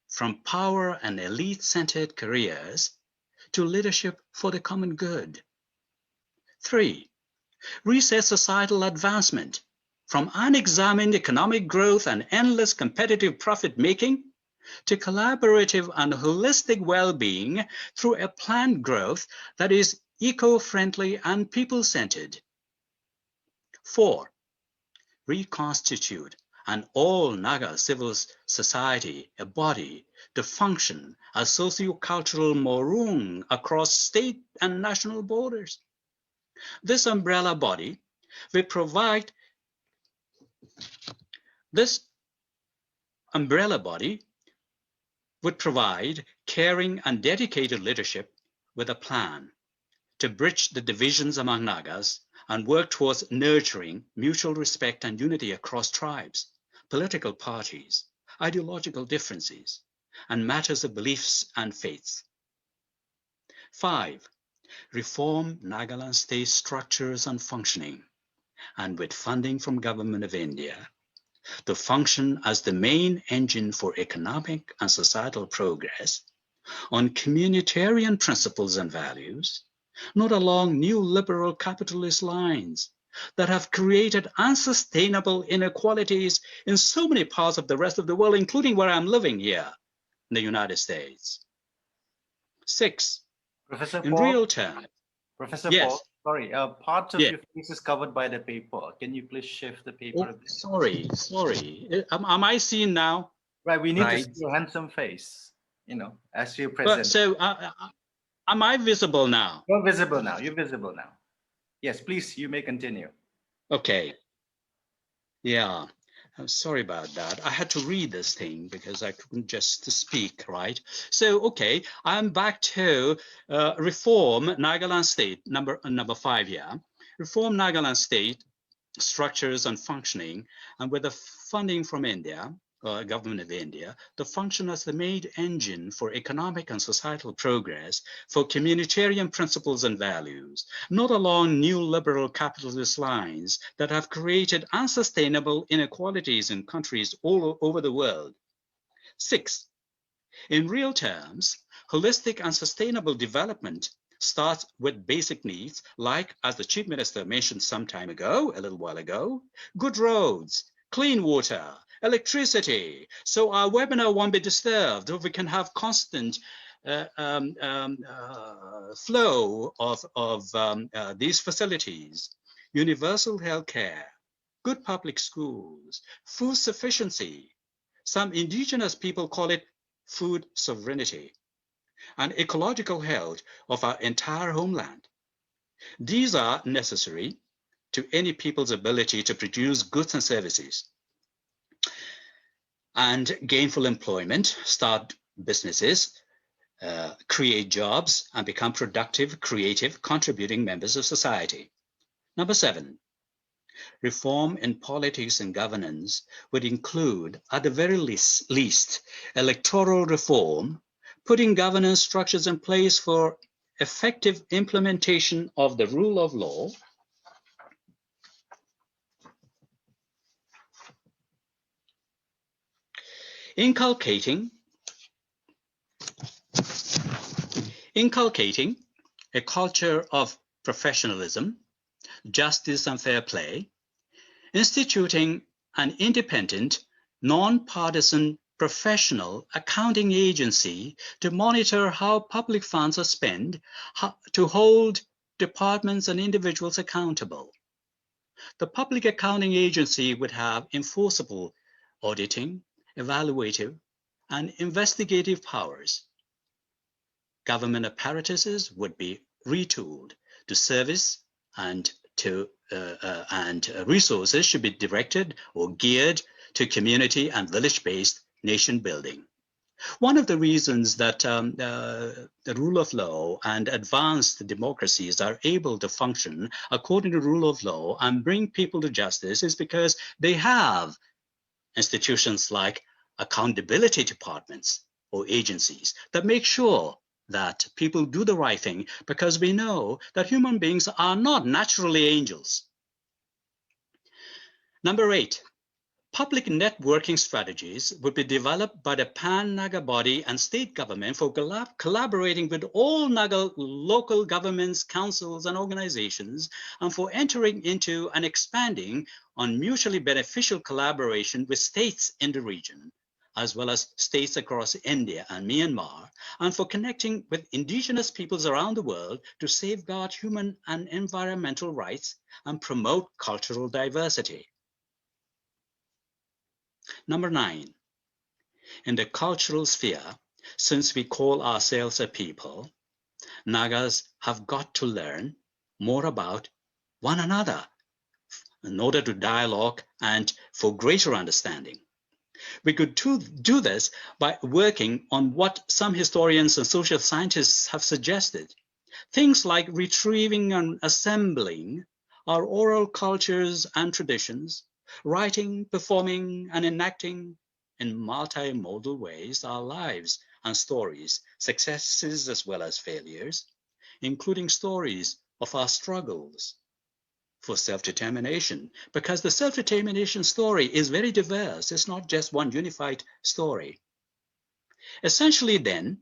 from power and elite-centered careers to leadership for the common good. 3. Reset societal advancement from unexamined economic growth and endless competitive profit-making to collaborative and holistic well-being through a planned growth that is eco-friendly and people-centered. 4. Reconstitute an all-Naga civil society, a body to function as socio-cultural morung across state and national borders. This umbrella body will provide would provide caring and dedicated leadership with a plan to bridge the divisions among Nagas and work towards nurturing mutual respect and unity across tribes, political parties, ideological differences, and matters of beliefs and faiths. 5. Reform Nagaland state structures and functioning, and with funding from Government of India, to function as the main engine for economic and societal progress on communitarian principles and values, not along new liberal capitalist lines that have created unsustainable inequalities in so many parts of the rest of the world, including where I'm living here in the United States. 6. Professor In Paul, real terms. Professor Yes. Paul, sorry, part of Yeah. your face is covered by the paper. Can you please shift the paper a Oh, bit? sorry. Am I seen now? Right, we need Right. to see your handsome face, you know, as you But present. so am I visible now? You're visible now. You're visible now. Yes, please, you may continue. Okay. Yeah. I'm sorry about that. I had to read this thing because I couldn't just speak, right? So, okay, I'm back to reform Nagaland state, number 5 here. Reform Nagaland state structures and functioning, and with the funding from India, Government of India, to function as the main engine for economic and societal progress for communitarian principles and values, not along new liberal capitalist lines that have created unsustainable inequalities in countries all over the world. 6. In real terms, holistic and sustainable development starts with basic needs like, as the Chief Minister mentioned some time ago, a little while ago, good roads, clean water, electricity, so our webinar won't be disturbed, or we can have constant flow of these facilities, universal health care, good public schools, food sufficiency. Some indigenous people call it food sovereignty, and ecological health of our entire homeland. These are necessary to any people's ability to produce goods and services and gainful employment, start businesses, create jobs, and become productive, creative, contributing members of society. Number 7, reform in politics and governance would include, at the very least, electoral reform, putting governance structures in place for effective implementation of the rule of law, inculcating a culture of professionalism, justice and fair play, instituting an independent, non-partisan professional accounting agency to monitor how public funds are spent, to hold departments and individuals accountable. The public accounting agency would have enforceable auditing, evaluative, and investigative powers. Government apparatuses would be retooled to service and resources should be directed or geared to community and village-based nation building. One of the reasons that the rule of law and advanced democracies are able to function according to rule of law and bring people to justice is because they have institutions like accountability departments or agencies that make sure that people do the right thing, because we know that human beings are not naturally angels. Number 8, public networking strategies would be developed by the Pan-Naga body and state government for collaborating with all Naga local governments, councils, and organizations, and for entering into and expanding on mutually beneficial collaboration with states in the region, as well as states across India and Myanmar, and for connecting with indigenous peoples around the world to safeguard human and environmental rights and promote cultural diversity. Number 9, in the cultural sphere, since we call ourselves a people, Nagas have got to learn more about one another in order to dialogue and for greater understanding. We could do this by working on what some historians and social scientists have suggested. Things like retrieving and assembling our oral cultures and traditions, writing, performing, and enacting in multimodal ways our lives and stories, successes as well as failures, including stories of our struggles for self-determination, because the self-determination story is very diverse. It's not just one unified story. Essentially then,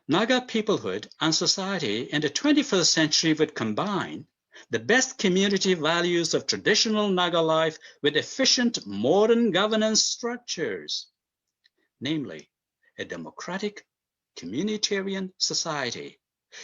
Naga peoplehood and society in the 21st century would combine the best community values of traditional Naga life with efficient modern governance structures, namely a democratic communitarian society.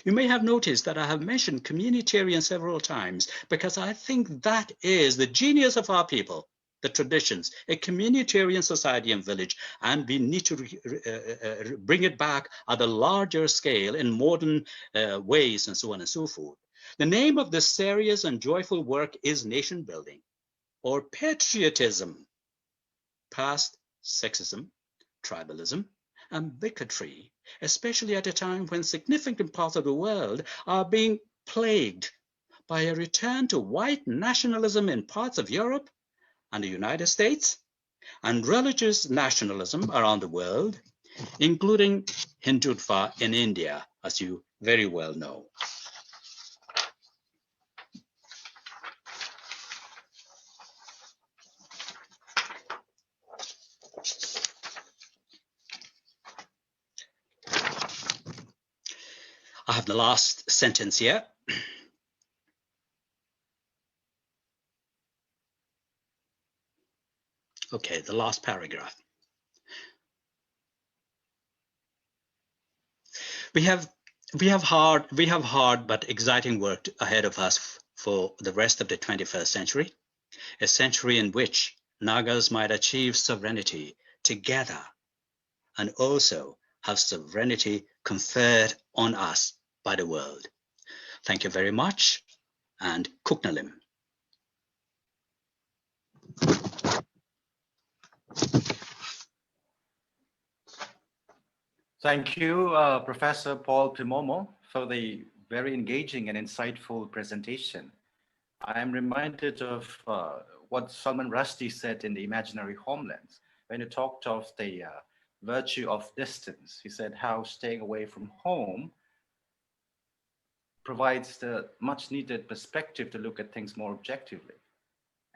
You may have noticed that I have mentioned communitarian several times because I think that is the genius of our people, the traditions, a communitarian society and village, and we need to bring it back at a larger scale in modern ways and so on and so forth. The name of this serious and joyful work is nation building or patriotism, past sexism, tribalism, and bigotry, especially at a time when significant parts of the world are being plagued by a return to white nationalism in parts of Europe and the United States, and religious nationalism around the world, including Hindutva in India, as you very well know. I have the last sentence here. Okay, the last paragraph. We have hard but exciting work ahead of us for the rest of the 21st century, a century in which Nagas might achieve sovereignty together and also have sovereignty conferred on us by the world. Thank you very much, and Kuknalim. Thank you, Professor Paul Pimamo, for the very engaging and insightful presentation. I am reminded of what Salman Rushdie said in The Imaginary Homelands, when he talked of the virtue of distance. He said how staying away from home provides the much needed perspective to look at things more objectively.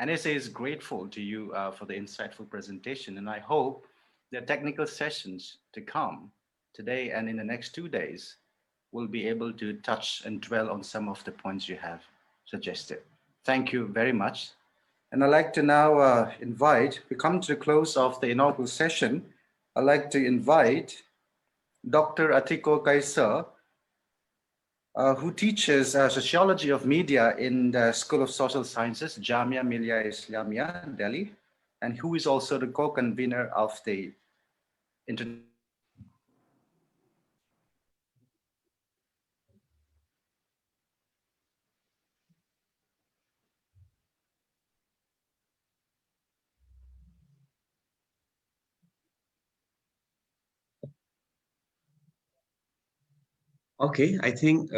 NSA is grateful to you for the insightful presentation, and I hope the technical sessions to come today and in the next 2 days will be able to touch and dwell on some of the points you have suggested. Thank you very much. And I'd like to now we come to the close of the inaugural session. I'd like to invite Dr. Atiko Kaisa, who teaches sociology of media in the School of Social Sciences, Jamia Millia Islamia, Delhi, and who is also the co-convener of the International. Okay, I think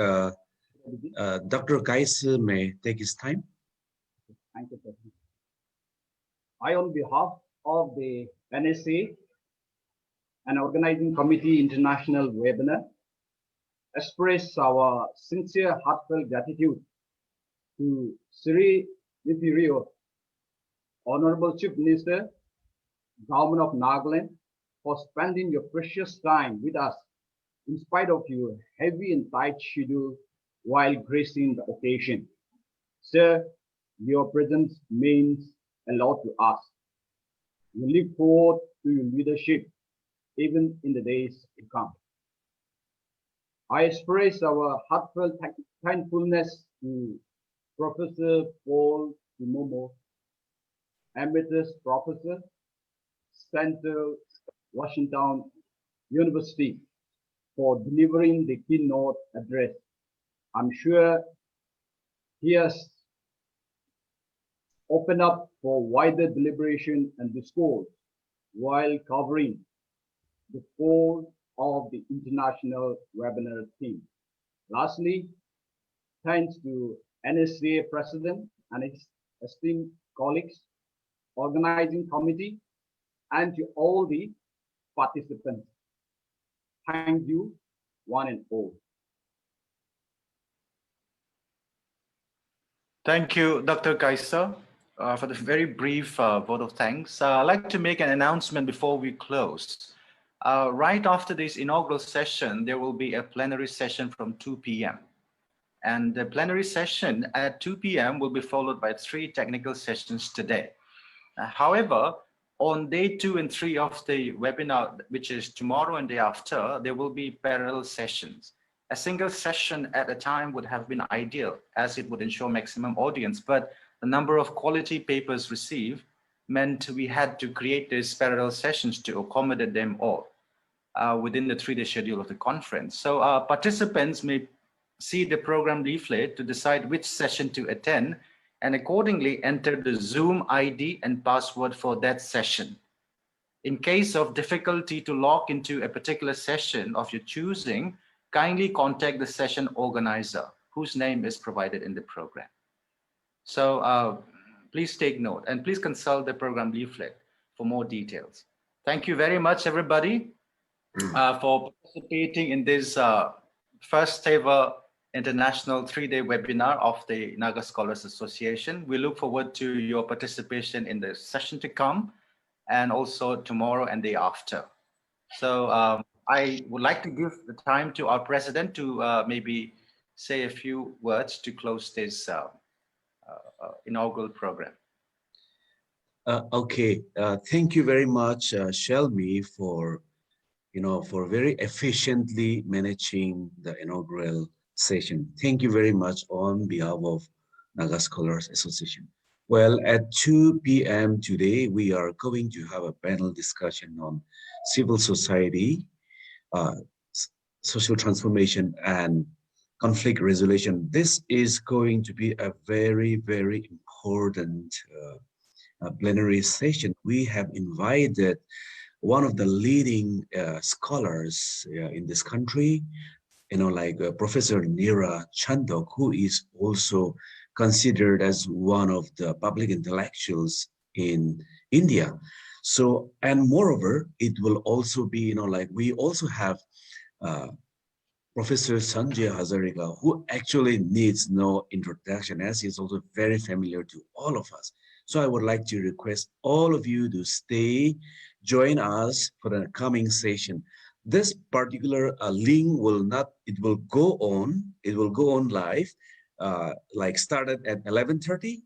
Dr. Kaisa may take his time. Thank you, President. I, on behalf of the NSA and Organizing Committee International Webinar, express our sincere, heartfelt gratitude to Sri Nifirio, Honorable Chief Minister, Government of Nagaland, for spending your precious time with us in spite of your heavy and tight schedule while gracing the occasion. Sir, your presence means a lot to us. We look forward to your leadership even in the days to come. I express our heartfelt thankfulness to Professor Paul Pimamo, Emeritus Professor, Central Washington University, for delivering the keynote address. I'm sure he has opened up for wider deliberation and discourse while covering the core of the international webinar theme. Lastly, thanks to NSA President and its esteemed colleagues, organizing committee, and to all the participants. Thank you, one and all. Thank you, Dr. Kaisa, for the very brief vote of thanks. I'd like to make an announcement before we close. Right after this inaugural session, there will be a plenary session from 2 p.m. And the plenary session at 2 p.m. will be followed by 3 technical sessions today. However, on day 2 and 3 of the webinar, which is tomorrow and day after, there will be parallel sessions. A single session at a time would have been ideal, as it would ensure maximum audience, but the number of quality papers received meant we had to create these parallel sessions to accommodate them all within the 3-day schedule of the conference. So participants may see the program leaflet to decide which session to attend, and accordingly enter the Zoom ID and password for that session. In case of difficulty to log into a particular session of your choosing, kindly contact the session organizer, whose name is provided in the program. So please take note, and please consult the program leaflet for more details. Thank you very much, everybody, for participating in this first ever international 3-day webinar of the Naga Scholars Association. We look forward to your participation in the session to come, and also tomorrow and the day after. So I would like to give the time to our president to maybe say a few words to close this inaugural program. Okay, thank you very much, Shelmy, for for very efficiently managing the inaugural session. Thank you very much on behalf of Naga Scholars Association. Well, at 2 p.m. today, we are going to have a panel discussion on civil society, social transformation, and conflict resolution. This is going to be a very, very important plenary session. We have invited one of the leading scholars in this country, like Professor Neera Chandok, who is also considered as one of the public intellectuals in India. So, and moreover, it will also be, like we also have Professor Sanjay Hazarika, who actually needs no introduction, as he's also very familiar to all of us. So I would like to request all of you to stay, join us for the coming session. This particular link will not, it will go on live, like started at 11:30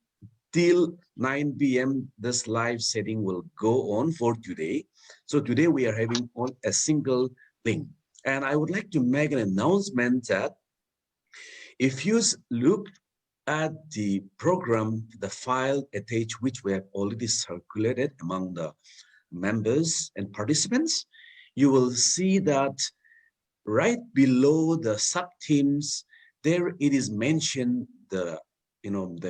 till 9 p.m. This live setting will go on for today. So today we are having on a single link. And I would like to make an announcement that if you look at the program, the file attached, which we have already circulated among the members and participants, you will see that right below the sub-themes, there it is mentioned the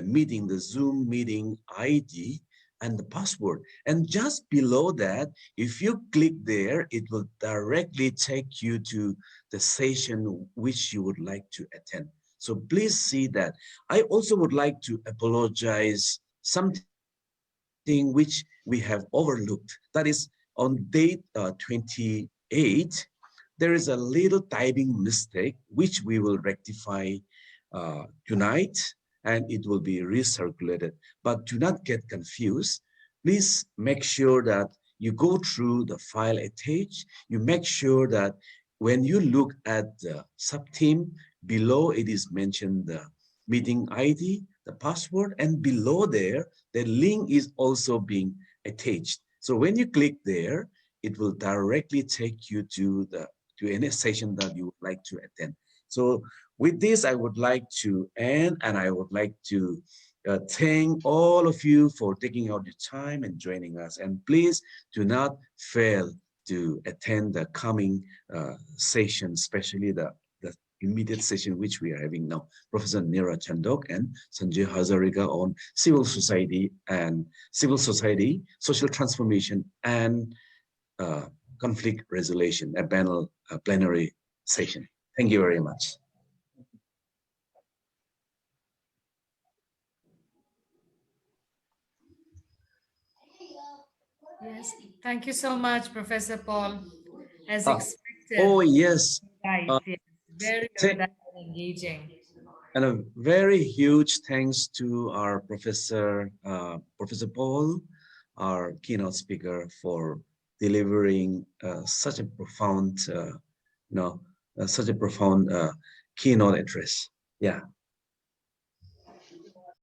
meeting, the Zoom meeting ID and the password. And just below that, if you click there, it will directly take you to the session which you would like to attend. So please see that. I also would like to apologize something which we have overlooked. That is on date 28, there is a little typing mistake which we will rectify tonight, and it will be recirculated. But do not get confused. Please make sure that you go through the file attached. You make sure that when you look at the sub-theme, below it is mentioned the meeting ID, the password, and below there, the link is also being attached. So when you click there, it will directly take you to any session that you would like to attend. So with this, I would like to end, and I would like to thank all of you for taking out your time and joining us. And please do not fail to attend the coming session, especially the immediate session which we are having now. Professor Neera Chandok and Sanjay Hazarika on civil society, social transformation, and conflict resolution, a panel, a plenary session. Thank you very much. Yes, thank you so much, Professor Paul. As Ah, expected. oh, yes. Right, yes. Very erudite and engaging. And a very huge thanks to our Professor Paul, our keynote speaker, for delivering such a profound, keynote address. Yeah.